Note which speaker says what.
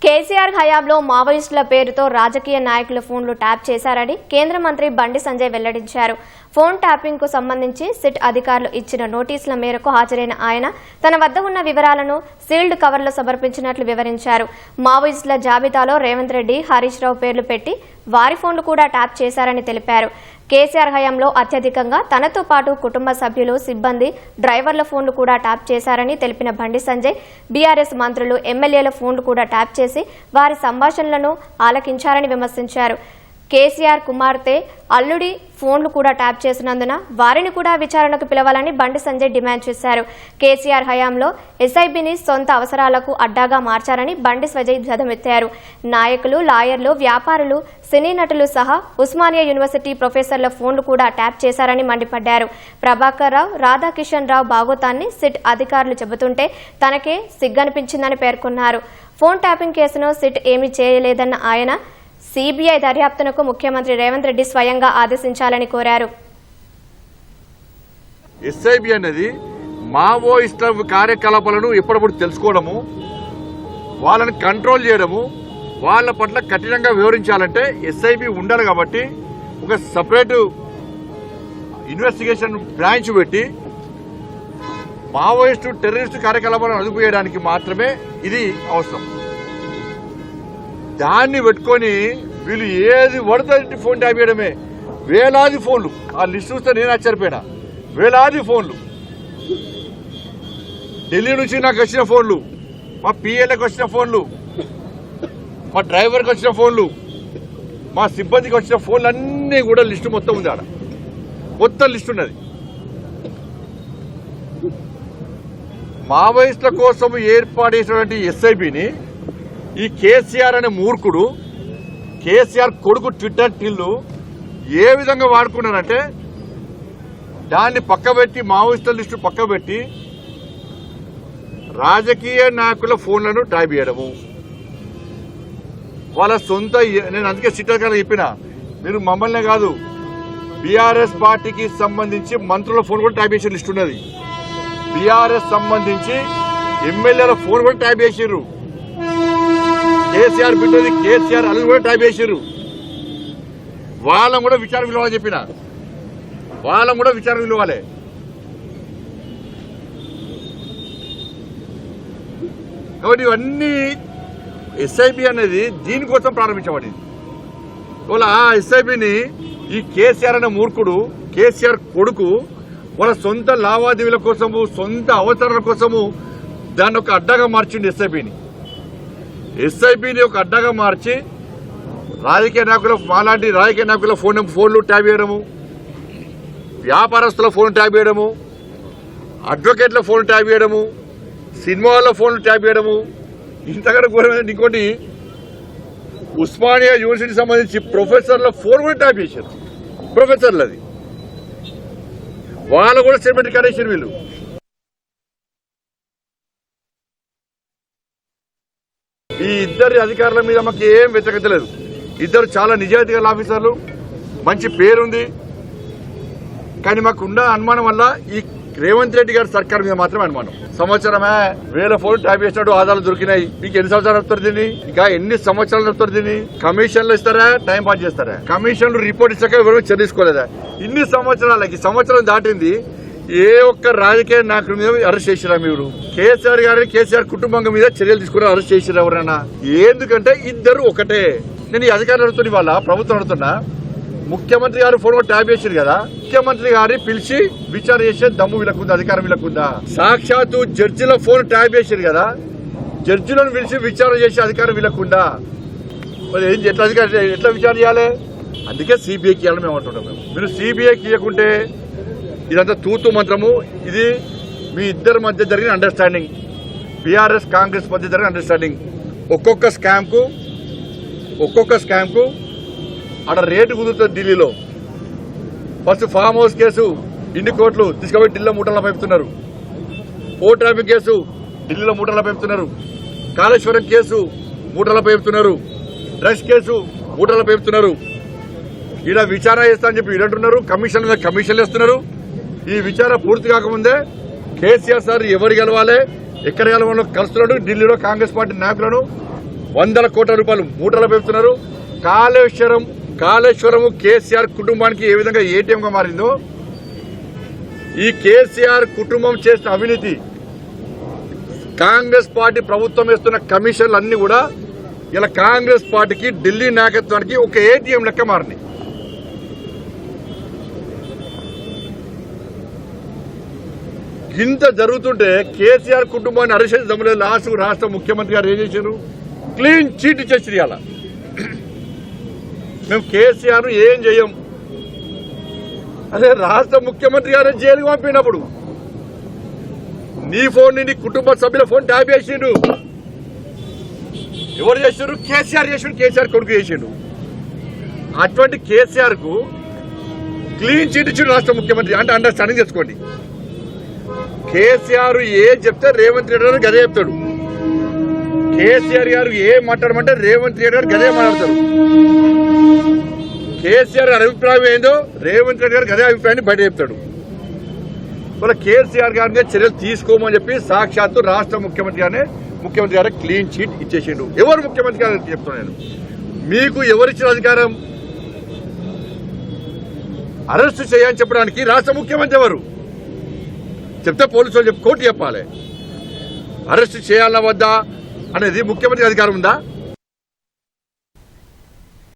Speaker 1: కేసీఆర్ హయాంలో మావోయిస్టుల పేరుతో రాజకీయ నాయకుల ఫోన్లు ట్యాప్ చేశారని కేంద్ర మంత్రి బండి సంజయ్ వెల్లడించారు. ఫోన్ ట్యాపింగ్ కు సంబంధించి సిట్ అధికారులు ఇచ్చిన నోటీసుల మేరకు హాజరైన ఆయన తన వద్ద ఉన్న వివరాలను సీల్డ్ కవర్లో సమర్పించినట్లు వివరించారు. మావోయిస్టుల జాబితాలో రేవంత్ రెడ్డి, హరీష్ రావు పేర్లు పెట్టి వారి ఫోన్లు కూడా ట్యాప్ చేశారని తెలిపారు. కేసీఆర్ హయాంలో అత్యధికంగా తనతో పాటు కుటుంబ సభ్యులు, సిబ్బంది, డ్రైవర్ల ఫోన్లు కూడా ట్యాప్ చేశారని తెలిపిన బండి సంజయ్ బీఆర్ఎస్ మంత్రులు, ఎమ్మెల్యేల ఫోన్లు కూడా ట్యాప్ చేసి వారి సంభాషణలను ఆలకించారని విమర్శించారు. కేసీఆర్ కుమార్తె, అల్లుడి ఫోన్లు కూడా ట్యాప్ చేసినందున వారిని కూడా విచారణకు పిలవాలని బండి సంజయ్ డిమాండ్ చేశారు. కేసీఆర్ హయాంలో ఎస్ఐబిని సొంత అవసరాలకు అడ్డాగా మార్చారని బండి సంజయ్ ధ్వజమెత్తారు. నాయకులు, లాయర్లు, వ్యాపారులు, సినీ నటులు సహా ఉస్మానియా యూనివర్సిటీ ప్రొఫెసర్ల ఫోన్లు కూడా ట్యాప్ చేశారని మండిపడ్డారు. ప్రభాకర్ రావు, రాధాకిషన్ రావు బాగోతాన్ని సిట్ అధికారులు చెబుతుంటే తనకే సిగ్గనిపించిందని పేర్కొన్నారు. ఫోన్ ట్యాపింగ్ కేసును సిట్ ఏమీ చేయలేదన్న ఆయన సిబిఐ దర్యాప్తునకు ముఖ్యమంత్రి రేవంత్ రెడ్డి స్వయంగా ఆదేశించాలని కోరారు.
Speaker 2: ఎస్ఐబి అనేది మావోయిస్టుల కార్యకలాపాలను ఎప్పటికప్పుడు తెలుసుకోవడము, వాళ్ళని కంట్రోల్ చేయడము, వాళ్ళ పట్ల కఠినంగా వివరించాలంటే ఎస్ఐబి ఉండాలి. కాబట్టి ఒక సపరేట్ ఇన్వెస్టిగేషన్ బ్రాంచ్ పెట్టి మావోయిస్టు, టెర్రరిస్టు కార్యకలాపాలను అదుపు చేయడానికి మాత్రమే ఇది అవసరం. దాన్ని పెట్టుకొని వీళ్ళు ఏది పడుతుంది ఫోన్ ట్యాప్ చేయడమే. వేలాది ఫోన్లు, ఆ లిస్ట్ చూస్తే నేను ఆశ్చర్యపోయినా. వేలాది ఫోన్లు, ఢిల్లీ నుంచి నాకు వచ్చిన ఫోన్లు, మా పిఎల్ఏకి వచ్చిన ఫోన్లు, మా డ్రైవర్కి వచ్చిన ఫోన్లు, మా సిబ్బందికి వచ్చిన ఫోన్లు అన్నీ కూడా లిస్టు మొత్తం ఉంది. ఆడ మొత్తం లిస్ట్ ఉన్నది. మావోయిస్టుల కోసం ఏర్పాటు చేసినటువంటి ఎస్ఐబిని ఈ కేసీఆర్ అనే మూర్ఖుడు, కేసీఆర్ కొడుకు ట్విట్టర్ టిల్లు ఏ విధంగా వాడుకున్నారంటే దాన్ని పక్కబెట్టి, మావోయిస్టుల లిస్టు పక్కబెట్టి రాజకీయ నాయకుల ఫోన్లను ట్యాప్ చేయడము. వాళ్ళ సొంత, నేను అందుకే సిట్టర్ చెప్పిన, మీరు మమ్మల్నే కాదు బీఆర్ఎస్ పార్టీకి సంబంధించి మంత్రుల ఫోన్ కూడా ట్యాప్ చేసే లిస్ట్ ఉన్నది. బీఆర్ఎస్ సంబంధించి ఎమ్మెల్యేల ఫోన్ కూడా ట్యాప్ చేసిర్రు. కేసీఆర్ బిడ్డది, కేసీఆర్ అల్లు కూడా ట్యాప్ చేసిర్రు. వాళ్ళని కూడా విచారణ విలువాలని చెప్పిన, వాళ్ళని కూడా విచారణ విలువాలి. కాబట్టి ఇవన్నీ ఎస్ఐబి అనేది దీనికోసం ప్రారంభించబడింది. వాళ్ళ ఆ ఎస్ఐబిని ఈ కేసీఆర్ అనే మూర్ఖుడు, కేసీఆర్ కొడుకు వాళ్ళ సొంత లావాదేవీల కోసము, సొంత అవసరాల కోసము దాన్ని ఒక అడ్డగా మార్చింది. ఎస్ఐబిని ఒక అడ్డగా మార్చి రాజకీయ నాయకుల, మాలాంటి రాజకీయ నాయకుల ఫోన్లు ట్యాప్ చేయడము, వ్యాపారస్తుల ఫోన్ ట్యాప్ చేయడము, అడ్వకేట్ల ఫోన్ ట్యాప్ చేయడము, సినిమా వాళ్ళ ఫోన్లు ట్యాప్ చేయడము. ఇంతకన్నా ఘోరమైన ఇంకోటి, ఉస్మానియా యూనివర్సిటీకి సంబంధించి ప్రొఫెసర్ల ఫోన్ కూడా ట్యాప్ చేశారు. ప్రొఫెసర్లది వాళ్ళు కూడా స్టేట్మెంట్ కడేసారు. వీళ్ళు ఈ ఇద్దరి అధికారుల మీద మాకు ఏం వ్యతిరేకత లేదు. ఇద్దరు చాలా నిజాయితీ గల ఆఫీసర్లు, మంచి పేరుంది. కానీ మాకున్న అనుమానం వల్ల ఈ రేవంత్ రెడ్డి గారి సర్కార్ మీద మాత్రమే అనుమానం. సంవత్సరమే వేల ఫోన్ ట్యాప్ చేసినట్టు ఆధారాలు దొరికినాయి. మీకు ఎన్ని సంవత్సరాలు నడుపుతారు దీన్ని? ఇంకా ఎన్ని సంవత్సరాలు నడుపుతారు దీన్ని? కమిషన్లు ఇస్తారా, టైం పాస్ చేస్తారా? కమిషన్లు రిపోర్ట్ ఇచ్చాక ఎవరు చర్య తీసుకోలేదా? ఇన్ని సంవత్సరాలకి, సంవత్సరం దాటింది, ఏ ఒక్క రాజకీయ నాయకుల మీద అరెస్ట్ చేసిరా మీరు? కేసీఆర్ గారిని, కేసీఆర్ కుటుంబం మీద చర్యలు తీసుకుని అరెస్ట్ చేసిరా ఎవరైనా? ఎందుకంటే ఇద్దరు ఒకటే. నేను ఈ అధికారులు అడుగుతున్న వాళ్ళ ప్రభుత్వం అడుగుతున్నా, ముఖ్యమంత్రి గారు ఫోన్ ట్యాప్ చేశారు కదా, ముఖ్యమంత్రి గారిని పిలిచి విచారణ చేసే దమ్ము వీళ్ళకుందా, అధికారం వీళ్ళకుందా? సాక్షాత్తు జడ్జిల ఫోన్ ట్యాప్ చేశారు కదా, జడ్జిలను పిలిచి విచారణ చేసే అధికారం వీళ్ళకుందా? ఎట్లా విచారణ చేయాలి? అందుకే సిబిఐకి ఇవ్వాలని మేము అంటున్నాం. మీరు సిబిఐకి ఇవ్వకుంటే ఇదంతా తూతు మంత్రము. ఇది మీ ఇద్దరి మధ్య జరిగిన అండర్స్టాండింగ్, బీఆర్ఎస్ కాంగ్రెస్ మధ్య జరిగిన అండర్స్టాండింగ్. ఒక్కొక్క స్కామ్కు అక్కడ రేటు కుదురుతుంది. ఢిల్లీలో ఫస్ట్ ఫామ్ హౌస్ కేసు ఇన్ని కోట్లు తీసుకుపోయి ఢిల్లీలో మూటల్లో పెంపుతున్నారు. ఓ ట్రాఫిక్ కేసు ఢిల్లీలో మూటల్లో పెంపుతున్నారు. కాళేశ్వరం కేసు మూటల్లో పెంపుతున్నారు. డ్రగ్స్ కేసు మూటల్లో పెంపుతున్నారు. ఇలా విచారణ చేస్తా అని చెప్పి ఇదంటున్నారు. కమిషన్లు వేస్తున్నారు. ఈ విచారణ పూర్తి కాకముందే కేసీఆర్ సార్ ఎవరు గెలవాలి, ఎక్కడ గెలవాలో కలుస్తున్నాడు. ఢిల్లీలో కాంగ్రెస్ పార్టీ నాయకులను వందల కోట్ల రూపాయలు మూటలు పెడుతున్నారు. కాళేశ్వరం కేసీఆర్ కుటుంబానికి ఏ విధంగా ఏటీఎంగా మారిందో ఈ కేసీఆర్ కుటుంబం చేసిన అవినీతి, కాంగ్రెస్ పార్టీ ప్రభుత్వం వేస్తున్న కమిషన్లు అన్ని కూడా ఇలా కాంగ్రెస్ పార్టీకి ఢిల్లీ నాయకత్వానికి ఒక ఏటీఎం లెక్క మారినాయి. ఇంత జరుగుతుంటే కేసీఆర్ కుటుంబాన్ని అరెస్ట్ చేసి దమ్ములేదు. లాస్ట్ రాష్ట్ర ముఖ్యమంత్రి గారు ఏం చేశారు? క్లీన్ చీట్ ఇచ్చేసి ఇవాళ మేము కేసీఆర్ ఏం చేయం. అదే రాష్ట్ర ముఖ్యమంత్రి గారు జైలుకు పంపినప్పుడు నీ ఫోన్ నీ కుటుంబ సభ్యుల ఫోన్ ట్యాప్ చేసిండు. ఎవరు చేసిండు? కేసీఆర్ చేసిండు, కేసీఆర్ కొడుకు చేసిండు. అటువంటి కేసీఆర్ కు క్లీన్ చీట్ ఇచ్చిండు రాష్ట్ర ముఖ్యమంత్రి. అంటే అండర్స్టాండింగ్ చేసుకోండి. కేసీఆర్ ఏం చెప్తే రేవంత్ రెడ్డి గారు గదే చెప్తాడు. కేసీఆర్ గారు ఏం మాట్లాడమంటే రేవంత్ రెడ్డి గారు గదే మాట్లాడతారు. కేసీఆర్ గారి అభిప్రాయం ఏందో రేవంత్ రెడ్డి గారు గదే అభిప్రాయాన్ని బయట చెప్తాడు. వాళ్ళ కేసీఆర్ గారిని చర్యలు తీసుకోమని చెప్పి సాక్షాత్తు రాష్ట్ర ముఖ్యమంత్రి గారే క్లీన్ చీట్ ఇచ్చేసిండు. ఎవరు ముఖ్యమంత్రి గారు చెప్తున్నాను, మీకు ఎవరిచ్చిన అధికారం అరెస్టు చేయని చెప్పడానికి? రాష్ట్ర ముఖ్యమంత్రి ఎవరు చెప్తే పోలీసులు కోర్టు చెప్పాలి. అరెస్ట్ చేయాలన్నా వద్దా అనేది ముఖ్యమంత్రి అధికారం ఉందా?